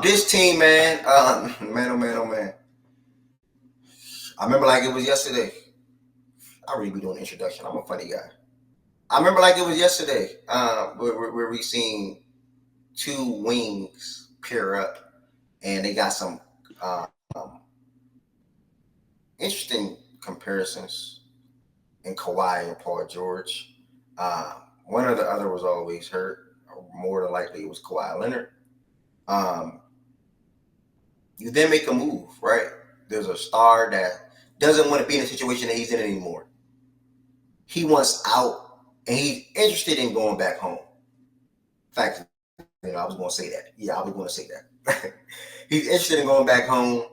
This team, man, man, oh man, oh man. I remember like it was yesterday. I really be doing the introduction. I'm a funny guy. I remember like it was yesterday. Where we seen two wings pair up, and they got some um, interesting comparisons in Kawhi and Paul George. One or the other was always hurt. More than likely, it was Kawhi Leonard. Um, you then make a move, right? There's a star that doesn't want to be in a situation that he's in anymore. He wants out, and he's interested in going back home. In fact, I was going to say that. Yeah, I was going to say that. He's interested in going back home.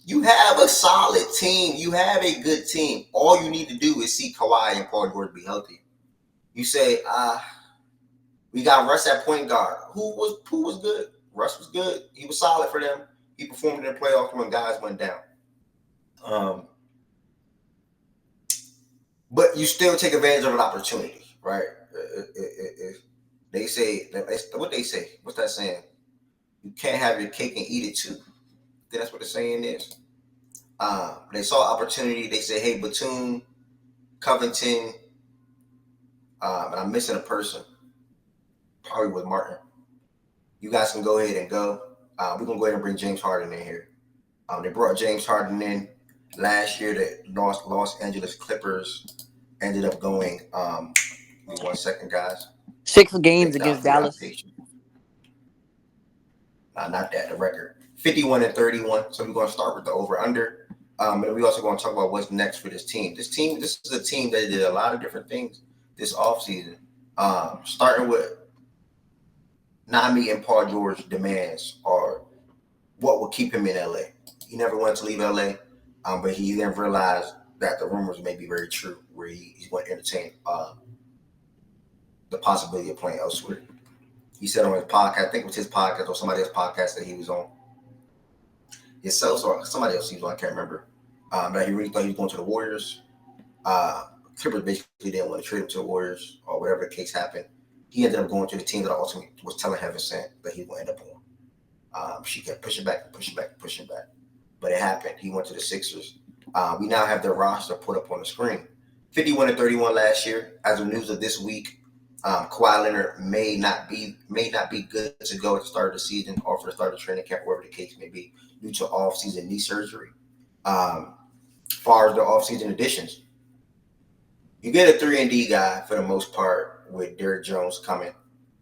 You have a solid team. You have a good team. All you need to do is see Kawhi and Paul George be healthy. You say, we got Russ at point guard. Who was good? Russ was good. He was solid for them. He performed in the playoffs when guys went down. Um, but you still take advantage of an opportunity, right? If they say what they say, what's that saying? You can't have your cake and eat it too. I think that's what the saying is. They saw opportunity. They said, "Hey, Batum, Covington, and I'm missing a person. Probably with Martin. You guys can go ahead and go. We're gonna go ahead and bring James Harden in here." They brought James Harden in last year. The Los Angeles Clippers ended up going. Give me 1 second, guys. 6 games Thank God against for y'all Dallas. patience. Not that the record 51-31. So we're gonna start with the over under. And we also going to talk about what's next for this team. This is a team that did a lot of different things this offseason. Starting with Nami and Paul George demands are what will keep him in LA. He never wanted to leave LA, but he then realized that the rumors may be very true, where he's going to entertain the possibility of playing elsewhere. He said on his podcast, I think it was his podcast or somebody else's podcast that he was on, himself or somebody else he was on, I can't remember, that he really thought he was going to the Warriors. Clippers basically didn't want to trade him to the Warriors or whatever the case happened. He ended up going to the team that ultimately was telling Heaven Sent that he would end up on. She kept pushing back and pushing back and pushing back. But it happened. He went to the Sixers. We now have their roster put up on the screen. 51-31 last year. As of news of this week, Kawhi Leonard may not be good to go at the start of the season or for the start of training camp, wherever the case may be, due to off-season knee surgery. As far as the off-season additions, you get a 3-and-D guy for the most part with Derrick Jones coming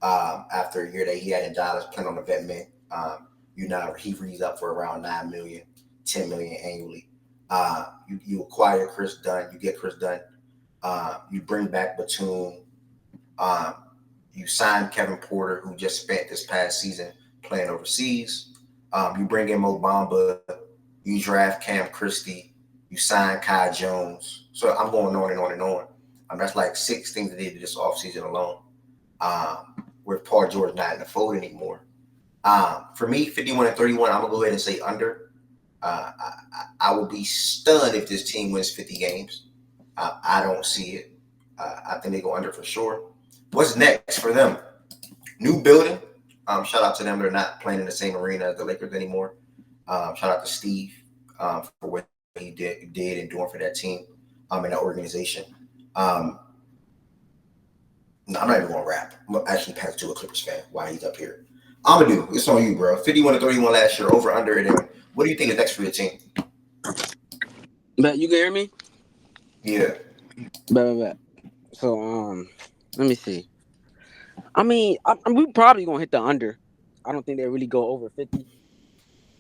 after a year that he had in Dallas playing on the vet mint. He reads up for around 9 million, 10 million annually. You acquire Chris Dunn, you get Chris Dunn. You bring back Batum. You sign Kevin Porter, who just spent this past season playing overseas. You bring in Mo Bamba. You draft Cam Christie. You sign Kai Jones. So I'm going on and on and on. That's like 6 things they did this offseason alone. With Paul George not in the fold anymore. For me, 51-31, I'm going to go ahead and say under. I will be stunned if this team wins 50 games. I don't see it. I think they go under for sure. What's next for them? New building. Shout out to them. They're not playing in the same arena as the Lakers anymore. Shout out to Steve for what he did and doing for that team and that organization. No, I'm not even going to rap. I'm going to actually pass to a Clippers fan while he's up here. I'm going to do. It's on you, bro. 51-31 last year, over, under it. And what do you think is next for your team? But you can hear me? Yeah. Bet. So, let me see. I mean, we probably going to hit the under. I don't think they really go over 50.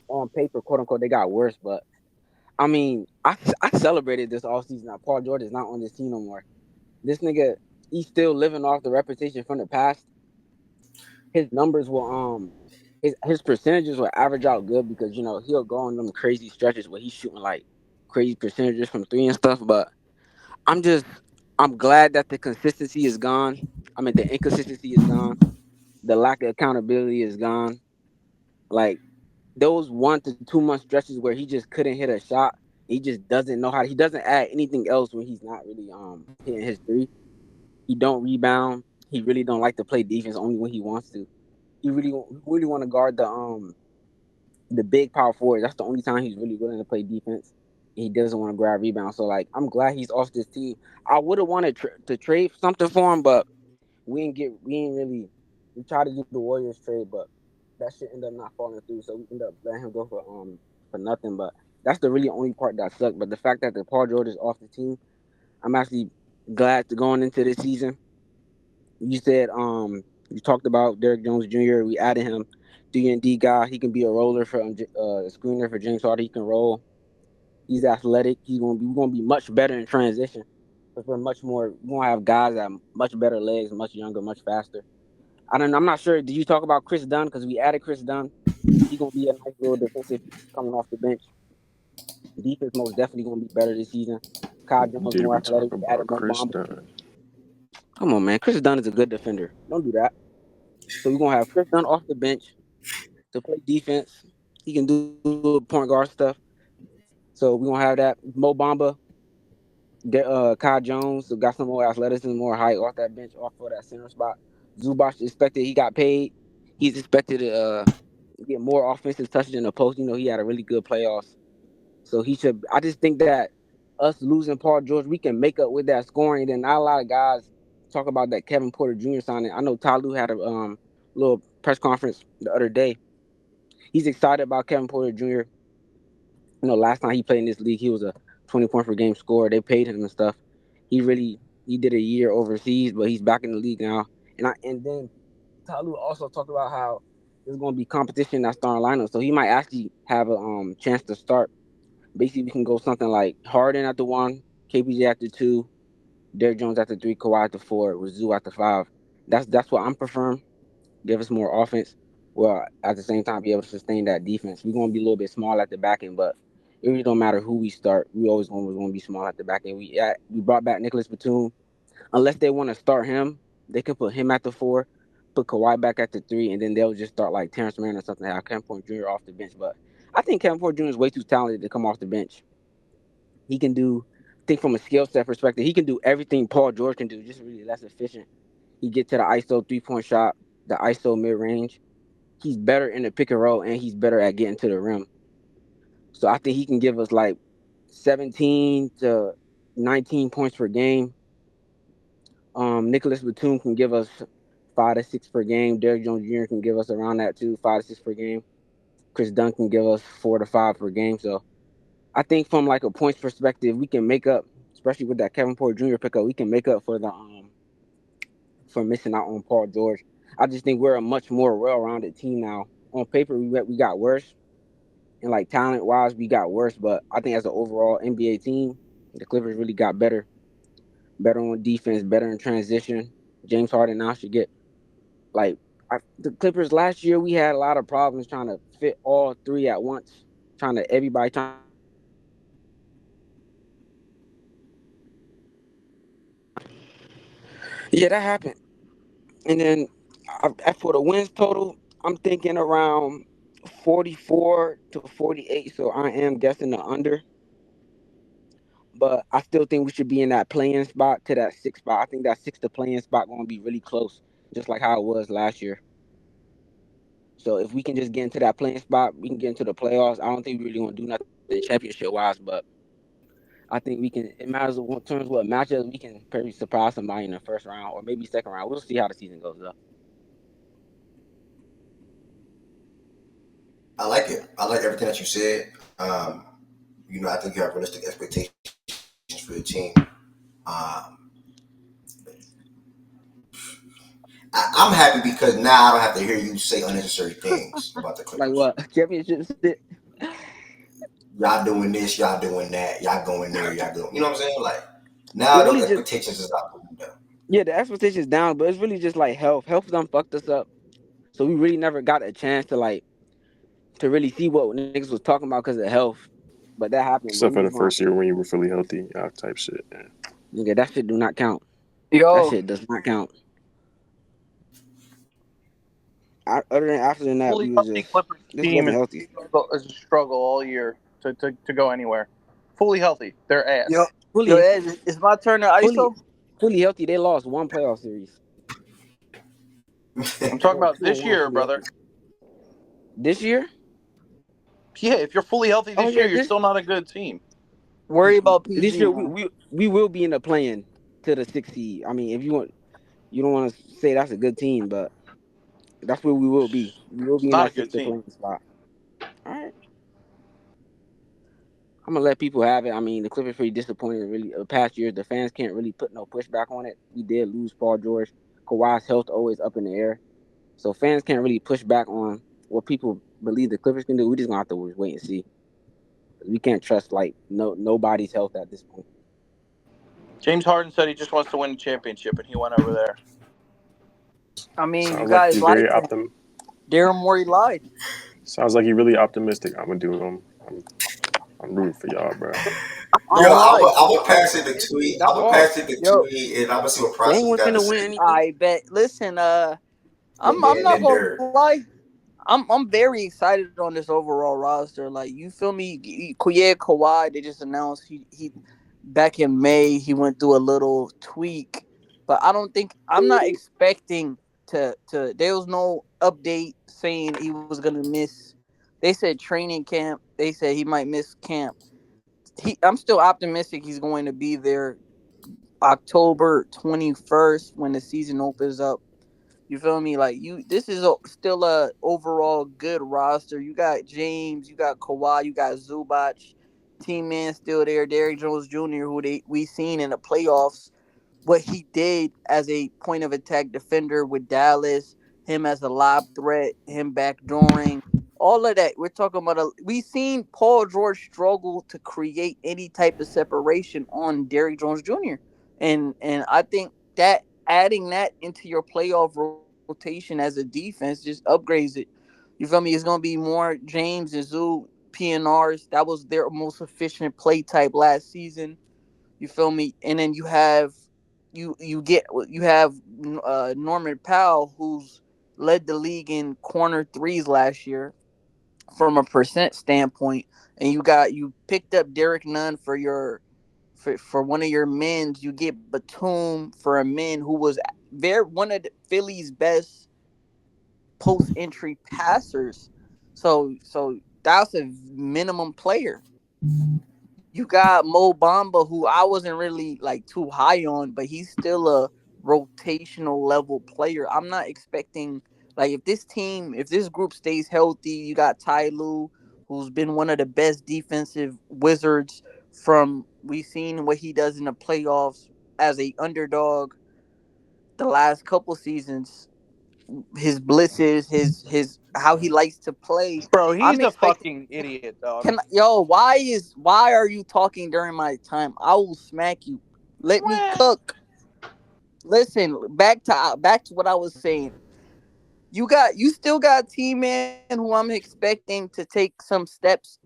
On paper, quote unquote, they got worse. But, I mean, I celebrated this offseason that Paul George is not on this team no more. This nigga, he's still living off the reputation from the past. His numbers will, his percentages will average out good because, he'll go on them crazy stretches where he's shooting, like, crazy percentages from 3 and stuff. But I'm glad that the consistency is gone. I mean, the inconsistency is gone. The lack of accountability is gone. Like those 1 to 2 month stretches where he just couldn't hit a shot. He just doesn't know how. He doesn't add anything else when he's not really hitting his three. He don't rebound. He really don't like to play defense only when he wants to. really want to guard the big power forward. That's the only time he's really willing to play defense. He doesn't want to grab rebounds. So like, I'm glad he's off this team. I would have wanted to trade something for him, but we ain't really. We tried to do the Warriors trade, but that shit ended up not falling through. So we ended up letting him go for nothing. But that's the really only part that sucked. But the fact that the Paul George is off the team, I'm actually glad to going into this season. You said you talked about Derrick Jones Jr. We added him, 3-and-D guy. He can be a roller for a screener for James Harden. He can roll. He's athletic. We're gonna be much better in transition. Because we're much more. We're gonna have guys that have much better legs, much younger, much faster. I don't. I'm not sure. Did you talk about Chris Dunn? Because we added Chris Dunn. He's gonna be a nice little defensive piece coming off the bench. Defense most definitely gonna be better this season. Kyle Jones Did more we athletic. talk We added about Mo Chris Bamba. Dunn? Come on, man. Chris Dunn is a good defender. Don't do that. So we're gonna have Chris Dunn off the bench to play defense. He can do point guard stuff. So we're gonna have that. Mo Bamba, Kai Jones, who got some more athleticism, more height off that bench, off for that center spot. Zubac expected he got paid. He's expected to get more offensive touches in the post. You know, he had a really good playoffs. So he should. I just think that us losing Paul George, we can make up with that scoring. Then not a lot of guys talk about that Kevin Porter Jr. signing. I know Ty Lue had a little press conference the other day. He's excited about Kevin Porter Jr. You know, last time he played in this league, he was a 20 point per game scorer. They paid him and stuff. He did a year overseas, but he's back in the league now. And then Ty Lue also talked about how there's going to be competition in that starting lineup, so he might actually have a chance to start. Basically, we can go something like Harden at the 1, KPJ at the 2, Derrick Jones at the 3, Kawhi at the 4, with Zoo at the 5. That's what I'm preferring. Give us more offense, while at the same time be able to sustain that defense. We're gonna be a little bit small at the back end, but it really don't matter who we start. We always gonna be small at the back end. We brought back Nicholas Batum. Unless they want to start him, they can put him at the 4, put Kawhi back at the 3, and then they'll just start like Terrence Mann or something. Have Kevin Porter Jr. off the bench, but I think Kevin Porter Jr. is way too talented to come off the bench. He can do. I think from a skill set perspective, he can do everything Paul George can do, just really less efficient. He get to the ISO 3-point shot, the ISO mid range. He's better in the pick and roll, and he's better at getting to the rim. So I think he can give us like 17 to 19 points per game. Nicholas Batum can give us 5 to 6 per game. Derrick Jones Jr. can give us around that too, 5 to 6 per game. Chris Dunn can give us 4 to 5 per game. So I think from like a points perspective, we can make up, especially with that Kevin Porter Jr. pickup, we can make up for the for missing out on Paul George. I just think we're a much more well-rounded team now. On paper, we got worse, and like talent-wise, we got worse. But I think as an overall NBA team, the Clippers really got better on defense, better in transition. James Harden now should get like the Clippers last year. We had a lot of problems trying to fit all three at once, everybody trying to fit all three at once. Yeah, that happened. And then for the wins total, I'm thinking around 44 to 48. So I am guessing the under. But I still think we should be in that playing spot to that sixth spot. I think that sixth to playing spot going to be really close, just like how it was last year. So if we can just get into that playing spot, we can get into the playoffs. I don't think we really want to do nothing championship wise, but I think we can. It matters in terms of what matchups we can probably surprise somebody in the first round or maybe second round. We'll see how the season goes though. I like it. I like everything that you said. I think you have realistic expectations for your team. I'm happy because now I don't have to hear you say unnecessary things about the Like Clippers. what championship? Y'all doing this, y'all doing that, y'all going there, y'all doing. You know what I'm saying? Like It now those really just expectations is not putting down. yeah, the expectations down, but it's really just like health. Health done fucked us up. So we really never got a chance to really see what niggas was talking about because of health. But that happened. But Except we for the just gonna first year when you were fully healthy, type shit. Yeah. nigga, that shit do not count. That Yo, shit does not count. Other than after than that, fully we was healthy just Clippers this team wasn't healthy. is a struggle all year to go anywhere. Fully healthy, their ass. Yo, Fully, Ed, it's my turn to fully, ISO. fully healthy. They lost one playoff series. I'm talking about this year, brother. This year? Yeah, if you're fully healthy this Oh, yeah, year, you're still not a good team. Worry about This PG. year man. we will be in the playing to the 6th seed. I mean, if you don't want to say that's a good team, but that's where we will be. We will It's be in not a that good 6th team. playing spot. All right. I'm gonna let people have it. I mean, the Clippers pretty disappointed. Really, the past years, the fans can't really put no pushback on it. We did lose Paul George. Kawhi's health always up in the air, so fans can't really push back on what people believe the Clippers can do. We just gonna have to wait and see. We can't trust like nobody's health at this point. James Harden said he just wants to win a championship, and he went over there. I mean, you Sounds like guys he's like very him. Daryl Morey lied. Sounds like he's really optimistic. I'm rooting for y'all, bro. I'm Yo, I'm lied. gonna pass it the tweet. I'm gonna pass it the Yo, tweet, and I'm gonna see what They ain't Process got to finna win say. anything. I bet. Listen, I'm And not then gonna there. lie. I'm very excited on this overall roster. Like, you feel me? Kawhi, they just announced he back in May he went through a little tweak, but I'm not expecting to there was no update saying he was gonna miss. They said training camp. They said he might miss camp. I'm still optimistic he's going to be there October 21st when the season opens up. You feel me? Like, this is still a overall good roster. You got James, you got Kawhi, you got Zubac, Team Man still there, Derrick Jones Jr., who we seen in the playoffs what he did as a point of attack defender with Dallas, him as a lob threat, him backdooring, all of that. We're talking about we seen Paul George struggle to create any type of separation on Derrick Jones Jr. And I think that adding that into your playoff rotation as a defense just upgrades it. You feel me? It's gonna be more James and Zoo PNRs. That was their most efficient play type last season. You feel me? And then you have Norman Powell, who's led the league in corner threes last year from a percent standpoint, and you picked up Derek Nunn for one of your men's. You get Batum for a man who was one of the Philly's best post entry passers. So that's a minimum player. You got Mo Bamba, who I wasn't really like too high on, but he's still a rotational level player. I'm not expecting like if this group stays healthy, you got Ty Lue, who's been one of the best defensive wizards from we've seen what he does in the playoffs as a underdog the last couple seasons. His blitzes, his how he likes to play. Bro, he's I'm a expecting. fucking idiot, dog. Why are you talking during my time? I will smack you. Let me cook. Listen, back to what I was saying. You still got T-Man who I'm expecting to take some steps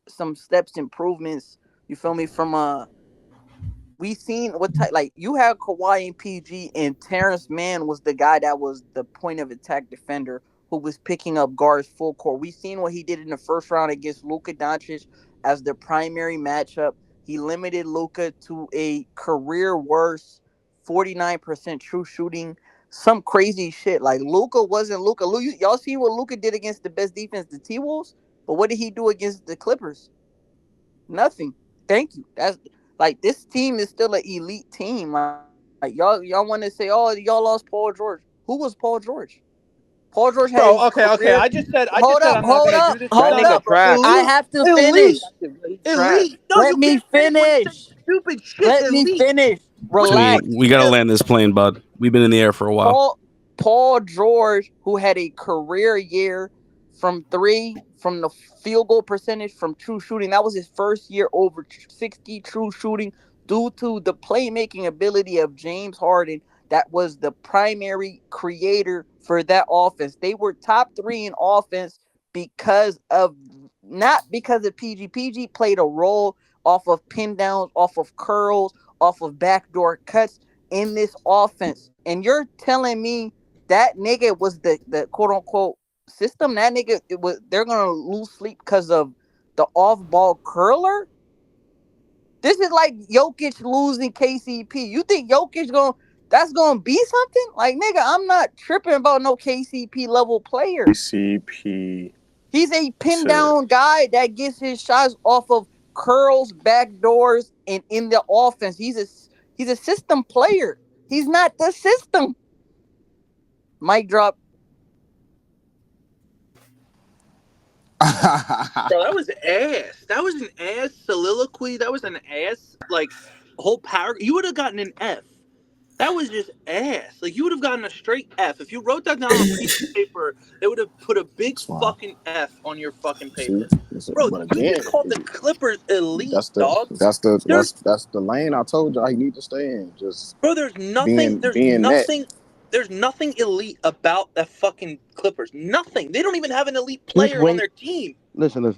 improvements. You feel me? From we seen what type, like you have Kawhi and PG, and Terrence Mann was the guy that was the point of attack defender who was picking up guards full court. We seen what he did in the first round against Luka Doncic as the primary matchup. He limited Luka to a career worst 49% true shooting. Some crazy shit. Like Luka wasn't Luka. Y'all see what Luka did against the best defense, the T-Wolves? But what did he do against the Clippers? Nothing. Thank you. That's like this team is still an elite team. Like y'all want to say, oh, y'all lost Paul George. Who was Paul George? Paul George had Bro, his okay. career. I just said I'm Hold not up, gonna do this. That hold nigga up. trash. I have to Elite. finish. Elite. No, Let you me can't say when you say finish. stupid shit. Let me elite. finish. Relax. We gotta land this plane, bud. We've been in the air for a while. Paul George, who had a career year from three, from the field goal percentage, from true shooting. That was his first year over 60 true shooting due to the playmaking ability of James Harden. That was the primary creator for that offense. They were top 3 in offense not because of PG. PG played a role off of pin downs, off of curls, off of backdoor cuts in this offense. And you're telling me that nigga was the quote unquote system? That nigga they're gonna lose sleep because of the off ball curler? This is like Jokic losing KCP. You think Jokic gonna that's gonna be something. Like, nigga, I'm not tripping about no KCP level player. KCP. He's a pin down guy that gets his shots off of curls, backdoors, and in the offense. He's a system player. He's not the system. Mic drop. Bro, that was ass. That was an ass soliloquy. That was an ass, like, whole paragraph. You would have gotten an F. That was just ass. Like, you would have gotten a straight F. If you wrote that down on a piece of paper, they would have put a big fucking F on your fucking paper. Bro, you just called the Clippers elite, dog. That's the lane I told y'all he need to stay in. Just bro, there's nothing elite about that fucking Clippers. Nothing. They don't even have an elite player on their team. Listen.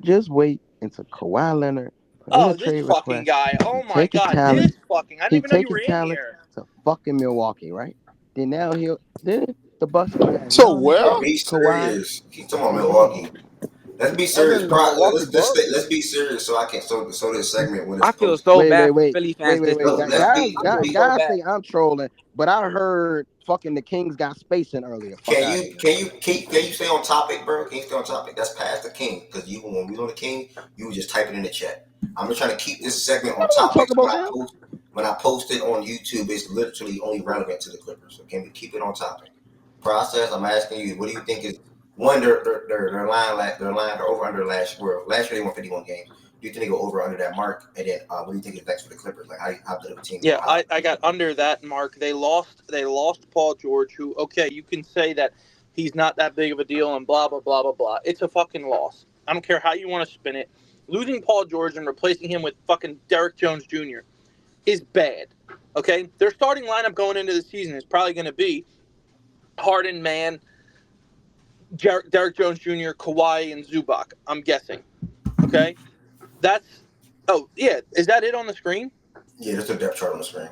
Just wait until Kawhi Leonard. Oh, this fucking guy. Oh my God. This fucking. I didn't even know you were in here. To fucking Milwaukee, right? Then now then the Bucks. So well, be serious. Keep talking about Milwaukee. Let's be serious. Let's be serious so I can so this segment when it's I feel so bad. Wait. Philly fans. Guys think I'm trolling, but I heard fucking the Kings got spacing earlier. Can you stay on topic, bro? Can you stay on topic? That's past the King, because when we on the King, you would just type it in the chat. I'm just trying to keep this segment on topic. When I post it on YouTube, it's literally only relevant to the Clippers. So can we keep it on topic? Process. I'm asking you, what do you think is one their line over under last year? Last year they won 51 games. Do you think they go over under that mark? And then what do you think is next for the Clippers? Like how good of a team? Yeah, I got under that mark. They lost Paul George, who, okay, you can say that he's not that big of a deal and blah blah blah blah blah. It's a fucking loss. I don't care how you want to spin it. Losing Paul George and replacing him with fucking Derrick Jones Jr. is bad. Okay? Their starting lineup going into the season is probably going to be Harden, Man, Derrick Jones Jr., Kawhi, and Zubac, I'm guessing. Okay? Is that it on the screen? Yeah, there's a depth chart on the screen.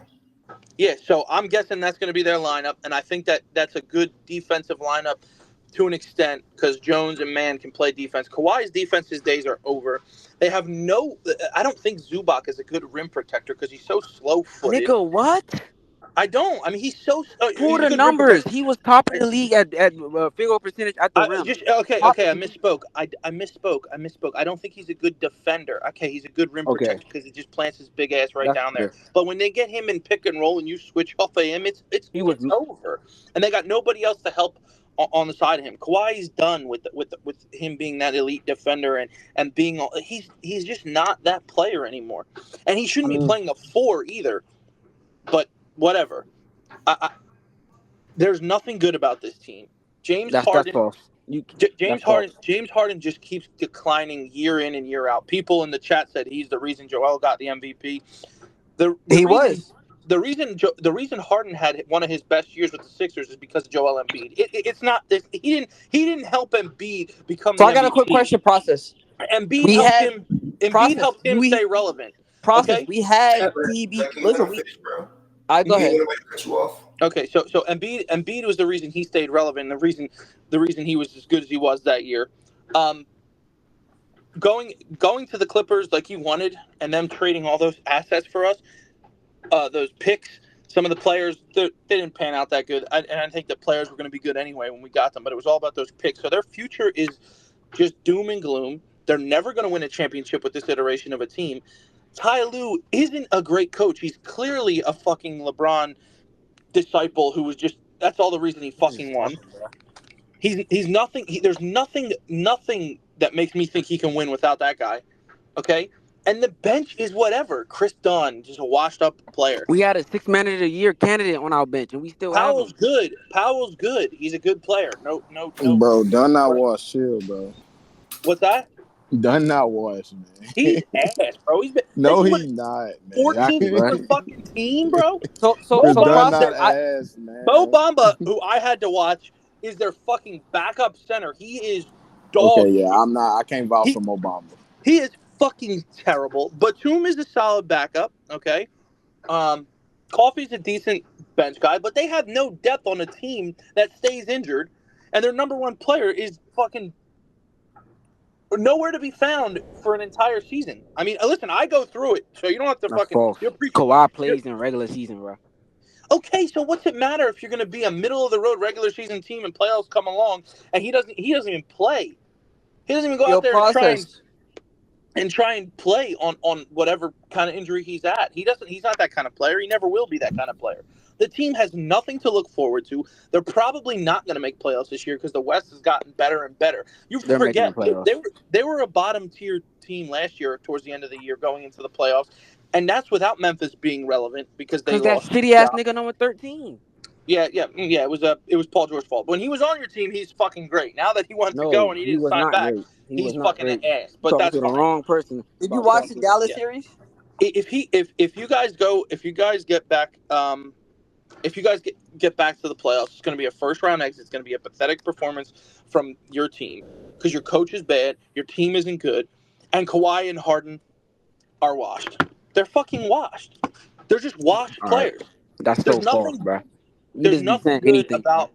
Yeah, so I'm guessing that's going to be their lineup, and I think that's a good defensive lineup to an extent because Jones and Man can play defense. Kawhi's defense's days are over. They have I don't think Zubac is a good rim protector because he's so slow-footed. Nigga, what? I don't. I mean, he's so. Pull the numbers. He was top of the league at field goal percentage at the rim. Okay. I misspoke. I misspoke. I don't think he's a good defender. Okay, he's a good rim protector because he just plants his big ass right down there. But when they get him in pick and roll and you switch off of him, it's over. And they got nobody else to help on the side of him. Kawhi's done with him being that elite defender and being. He's just not that player anymore, and he shouldn't be playing a 4 either. But whatever. There's nothing good about this team. James Harden just keeps declining year in and year out. People in the chat said he's the reason Joel got the MVP. The reason Harden had one of his best years with the Sixers is because of Joel Embiid. It's not this. He didn't help Embiid become. So I got a quick question. Process. Embiid helped him stay relevant. Process. Okay? We had PB. Listen, go ahead. Okay, so Embiid was the reason he stayed relevant. The reason he was as good as he was that year. Going to the Clippers like you wanted, and them trading all those assets for us, those picks. Some of the players they didn't pan out that good, and I think the players were going to be good anyway when we got them. But it was all about those picks. So their future is just doom and gloom. They're never going to win a championship with this iteration of a team. Ty Lue isn't a great coach. He's clearly a fucking LeBron disciple who was just – that's all the reason he fucking won. He's nothing – there's nothing that makes me think he can win without that guy, okay? And the bench is whatever. Chris Dunn, just a washed-up player. We had a 6th man of the year candidate on our bench, and we still have him. Powell's good. He's a good player. No. Bro, Dunn not washed. Chill, bro. What's that? Dunn not washed, man. He's ass, bro. He's not, man. 14th for the fucking team, bro. So Dunn not ass, man. Bo Bamba, who I had to watch, is their fucking backup center. He is dog. Okay, yeah, I can't vouch for Mo Bamba. He is fucking terrible. Batum is a solid backup, okay? Coffey's a decent bench guy, but they have no depth on a team that stays injured, and their number one player is fucking nowhere to be found for an entire season. I mean, listen, I go through it, so you don't have to That's fucking. Kawhi plays in regular season, bro. Okay, so what's it matter if you're going to be a middle of the road regular season team and playoffs come along and he doesn't even play. He doesn't even go out there and try and play on whatever kind of injury he's at. He's not that kind of player. He never will be that kind of player. The team has nothing to look forward to. They're probably not going to make playoffs this year because the West has gotten better and better. They're forget making the playoffs. they were a bottom tier team last year towards the end of the year going into the playoffs, and that's without Memphis being relevant because they that lost. shitty ass nigga number 13. Yeah. It was Paul George's fault. When he was on your team, he's fucking great. Now that he wants to go and he didn't sign back, he's fucking an ass. But that's the wrong person. Did you watch the Dallas series? If you guys get back get back to the playoffs, it's going to be a first round exit. It's going to be a pathetic performance from your team because your coach is bad, your team isn't good, and Kawhi and Harden are washed. They're fucking washed. They're just washed players. That's so false, bro. There's nothing good about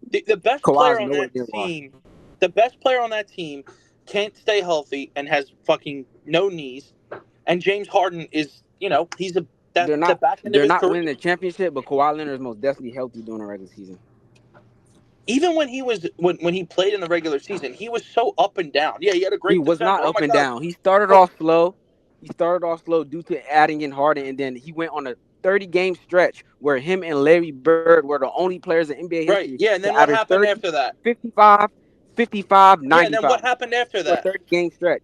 the best player on that team. The best player on that team can't stay healthy and has fucking no knees. And James Harden is, he's they're not winning the championship, but Kawhi Leonard is most definitely healthy during the regular season. Even when he was when he played in the regular season, he was so up and down. Yeah, he had a great. He was not up and down. He started off slow. Due to adding in Harden, and then he went on a 30-game stretch where him and Larry Bird were the only players in NBA history. Right. Yeah, and then what happened after that? 55, 95, 95. Yeah, and then what happened after that? 30-game stretch.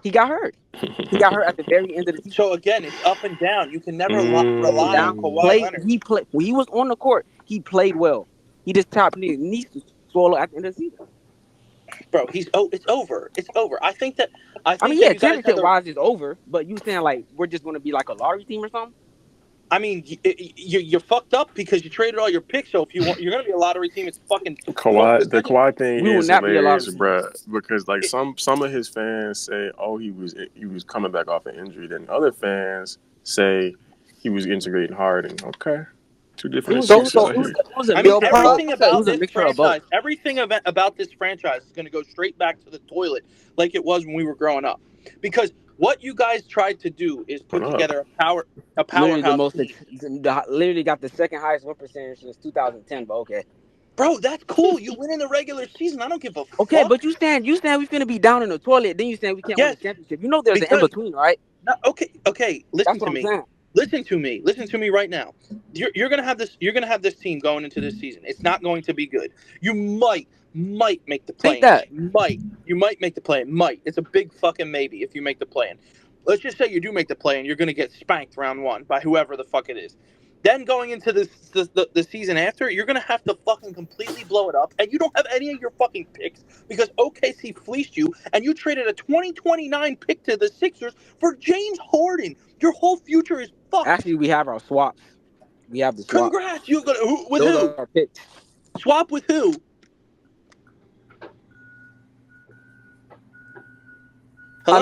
He got hurt. He got hurt at the very end of the season. So again, it's up and down. You can never rely on Kawhi Leonard. When he was on the court, he played well. He just needs to swallow at the end of the season. Bro, it's over. It's over. I think championship wise it's over, but you saying like we're just going to be like a lottery team or something? I mean, you're fucked up because you traded all your picks. So if you're going to be a lottery team, it's fucking Kawhi. The Kawhi thing is hilarious, bro. team. Because like some of his fans say, "Oh, he was coming back off an injury." Then other fans say he was integrating Harden. Okay, two different. Everything about this franchise is going to go straight back to the toilet, like it was when we were growing up, because. What you guys tried to do is put together a powerhouse. Literally got the second highest win percentage since 2010. But okay, bro, that's cool. You win in the regular season. I don't give a fuck. Okay, but you saying we finna be down in the toilet. Then you saying we can't win the championship. You know there's an in between, right? No, okay. Listen to me. Listen to me right now. You're gonna have this. You're gonna have this team going into this season. It's not going to be good. You might make the play. You might make the play. It's a big fucking maybe if you make the play. Let's just say you do make the play and you're gonna get spanked round one by whoever the fuck it is. Then going into the season after, you're gonna have to fucking completely blow it up, and you don't have any of your fucking picks because OKC fleeced you, and you traded a 2029 pick to the Sixers for James Harden. Your whole future is fucked. Actually, we have our swaps. We have the swap. Congrats! You gonna with those who? Are our picks. Swap with who? Hello?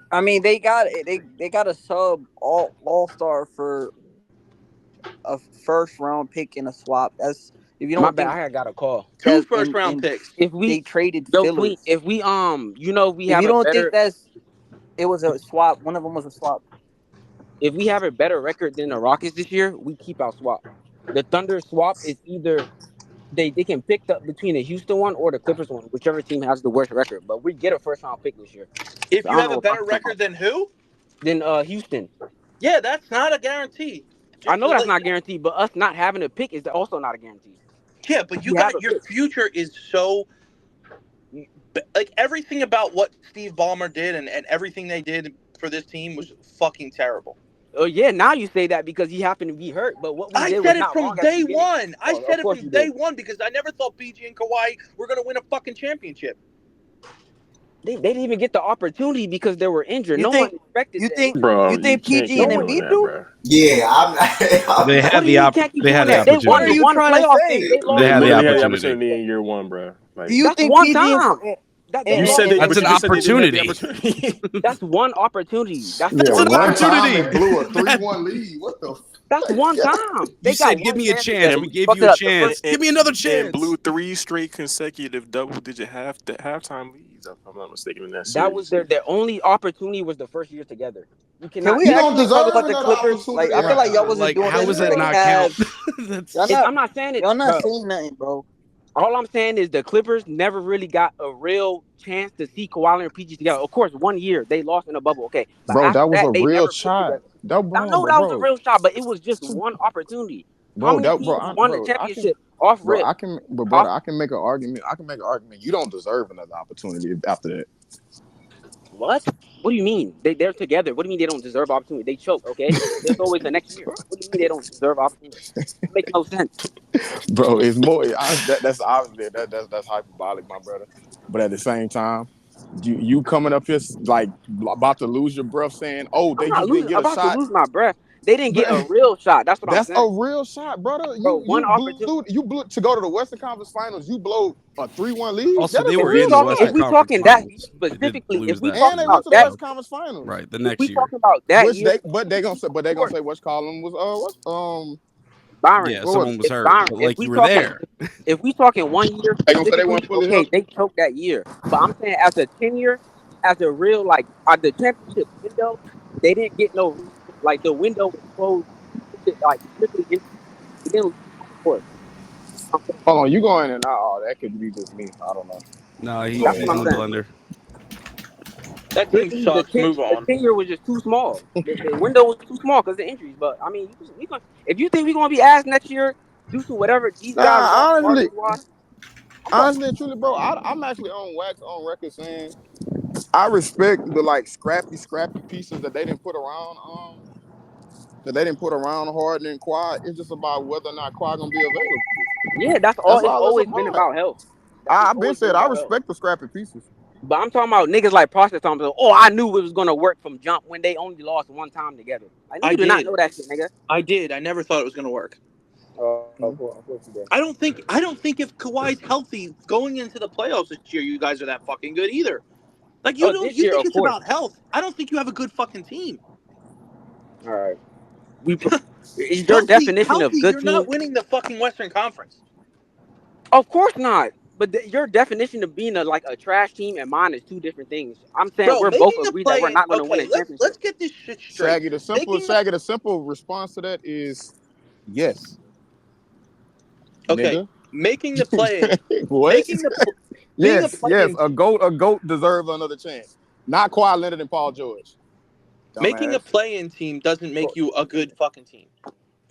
I mean, they got a sub all-star for a first round pick and a swap. That's if you don't. My bad. I got a call. 2 first round picks. If they traded Phillies. If we have. You don't think it was a swap. One of them was a swap. If we have a better record than the Rockets this year, we keep our swap. The Thunder swap is either. They can pick up between the Houston one or the Clippers one, whichever team has the worst record. But we get a first round pick this year. If you have a better record than who? Than Houston. Yeah, that's not a guarantee. I know that's not guaranteed, but us not having a pick is also not a guarantee. Yeah, but your future is so like everything about what Steve Ballmer did and everything they did for this team was fucking terrible. Oh yeah, now you say that because he happened to be hurt. But what we did was not wrong. I said it from day one. I said it from day one because I never thought PG and Kawhi were going to win a fucking championship. They didn't even get the opportunity because they were injured. No one expected that. You think PG and Embiid do? Yeah, they had the opportunity. They had the opportunity. What are you trying to say? They had the opportunity in year one, bro. Like, do you think one PG time? You said that's an opportunity. That's one opportunity. That's an opportunity. Blew a 3-1 lead. What the? That's one time. You said, "Give me a chance." We gave you a chance. Give me another chance. And blew 3 straight consecutive double-digit halftime leads. if I'm not mistaken, in that That was series. their only opportunity was the first year together. You Can cannot. we You don't actually talk deserve about the another Clippers? Like, I opportunity feel like y'all after wasn't Like, doing how this was for that the not count? Cavs. That's Y'all I'm not, not saying it. y'all not Bro, saying nothing, bro. all I'm saying is the Clippers never really got a real chance to see Kawhi and PG together. Of course, 1 year they lost in a bubble, okay, but bro. after That was a that they real never played shot. together. That I know bro, that was a bro, real shot, but it was just one opportunity. How bro, many that teams won the championship off bro, rip? I can, but brother, I can make an argument. You don't deserve another opportunity after that. What? What do you mean? They're together. What do you mean they don't deserve opportunity? They choked, okay? There's always the next year. What do you mean they don't deserve opportunity? It makes no sense. Bro, it's more. That's obviously that's hyperbolic, my brother. But at the same time, you coming up here like about to lose your breath, saying, "Oh, I'm they not just didn't losing. get a About to shot." lose my breath. They didn't get a But real shot. That's what I'm that's a saying. real shot, brother. Bro, one opportunity. You blew to go to the Western Conference Finals. You blow a 3-1 lead. Also, That is they a were If in real the shot. Western Conference that Finals. They did specifically, if lose we that talking And they year. went about to the that, Western Conference Finals. Right, the if next we year. talking about that Which year, they gonna say which column was Byron, Yeah, what was someone it? was if hurt, Byron, but like you were there. if we talking 1 year They gonna say they specifically, weren't fully okay, healthy. they choked that year. But I'm saying as a tenure, as a real the championship window, they didn't get no like the window was closed like strictly in they didn't lose on the court. I'm saying. Hold on, you going in? Oh, that could be just me. I don't know. No, You going That's he's what in I'm the in? saying. blender. That team Strictly sucks. Move the on. tenure was just too small. The window was too small because of injuries. But I mean, if you think we're gonna be asked next year due to whatever these guys lost Nah, market wise, honestly and truly, bro, I'm actually on record saying I respect the like scrappy pieces that they didn't put around Harden and Kawhi. It's just about whether or not Kawhi gonna be available. yeah, that's all. That's It's all it's always been about. about health. It's I've been always been said I about health. respect the scrappy pieces. But I'm talking about niggas like Process talking about, oh, I knew it was gonna work from jump when they only lost one time together. I know I you did not did. know that shit, nigga. I did. I never thought it was going to work. Of course you did. I don't think if Kawhi's healthy going into the playoffs this year, you guys are that fucking good either. Like you Oh, don't. this You year, think of it's course. about health? I don't think you have a good fucking team. All right. Is your definition of good You're team? not winning the fucking Western Conference. Of course not. But your definition of being a trash team and mine is two different things. I'm saying Bro, we're both making the agreed that we're play-in. not going to win a Okay, championship. let's get this shit straight. Shaggy, the simple response to that is yes. Okay, Nigga. making the play-in. What? Making the being a Yes, play-in. a goat deserves another chance. Not Kawhi Leonard and Paul George. Making a Dumbass. play-in team doesn't make you a good fucking team.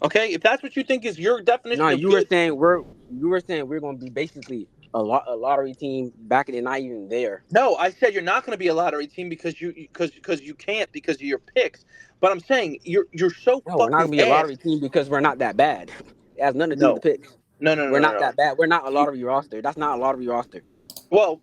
Okay, if that's what you think is your definition No, of you were good, saying we're going to be basically a lottery team back and they're not even there. no, I said you're not going to be a lottery team because you can't because of your picks. But I'm saying you're so No, we're not going fucking to be a ass. lottery team because we're not that bad. It has nothing to do No. with the picks. No. We're not that bad. We're not a lottery roster. That's not a lottery roster. Well,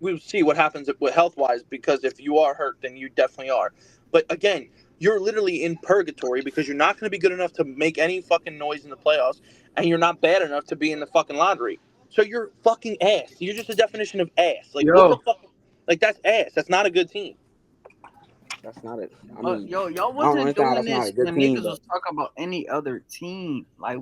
we'll see what happens with health wise because if you are hurt, then you definitely are. But again, you're literally in purgatory because you're not going to be good enough to make any fucking noise in the playoffs, and you're not bad enough to be in the fucking lottery. So you're fucking ass. You're just a definition of ass. Like what the fuck? Like that's ass. That's not a good team. That's not it. I mean, Y'all I don't wasn't understand. doing That's not this a good when team, niggas but was talking about any other team. Like,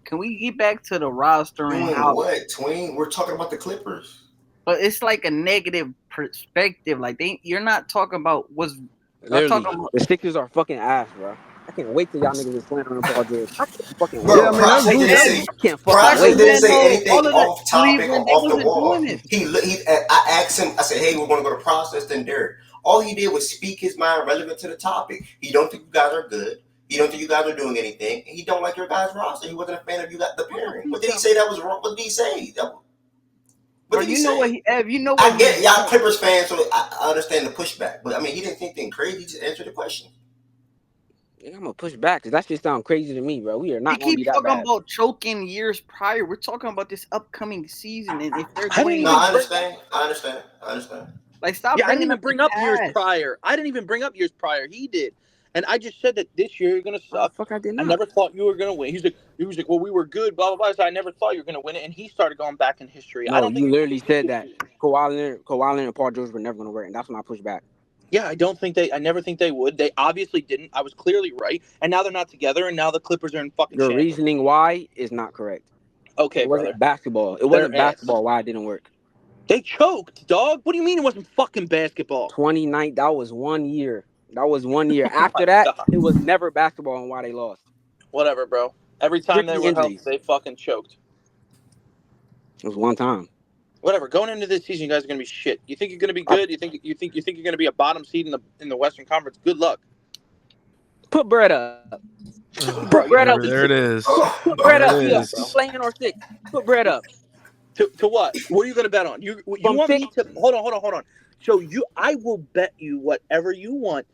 can we get back to the roster and Doing how? what, Tween? We're talking about the Clippers. But it's like a negative perspective. Like you're not talking about what's. Y'all literally, talking about. the Sixers are fucking ass, bro. I can't wait till y'all niggas is playing on Paul George. I can't fucking wait. Bro, Process didn't say I can't fucking Process wait. didn't Man, say no, anything all of the off topic or Cleveland, they off the wasn't wall. doing it. I asked him. I said, "Hey, we're going to go to Process then Derek." All he did was speak his mind relevant to the topic. He don't think you guys are good. He don't think you guys are doing anything. He don't like your guys' roster. He wasn't a fan of you got the pairing. What did he say that was wrong? What did he say? Bro, you know what? You know what? I get y'all Clippers fans, so I understand the pushback. But I mean, he didn't think anything crazy. He just answered the question. I'm gonna push back because that shit sound crazy to me, bro. We are not We gonna be keep that talking bad. about choking years prior. We're talking about this upcoming season, and if they're I going, didn't even. I understand. Like, stop. Yeah, I didn't bringing even up bring the up years past. prior. I didn't even bring up years prior. He did, and I just said that this year you're gonna suck. Fuck, I did I not. never thought you were gonna win. He was like, well, we were good, blah blah blah. So I never thought you were gonna win it, and he started going back in history. No, I don't think you literally said that Kawhi Leonard and Paul George were never gonna work, and that's when I pushed back. Yeah, I never think they would. They obviously didn't. I was clearly right, and now they're not together, and now the Clippers are in fucking. Your shambles. reasoning why is not correct. Okay, it wasn't brother. basketball. It They're wasn't ass. basketball why it didn't work. They choked, dog. What do you mean it wasn't fucking basketball? 29. That was 1 year. After that, it was never basketball and why they lost. Whatever, bro. Every time they were healthy, they fucking choked. It was one time. Whatever. Going into this season, you guys are gonna be shit. You think you're gonna be good? You think you're gonna be a bottom seed in the Western Conference? Good luck. Put bread up. Put bread up. There it is. Put bread up. There it Yeah. is. Playing or 6. Put bread up. To what? What are you gonna bet on? You want me to hold on. Joe, I will bet you whatever you want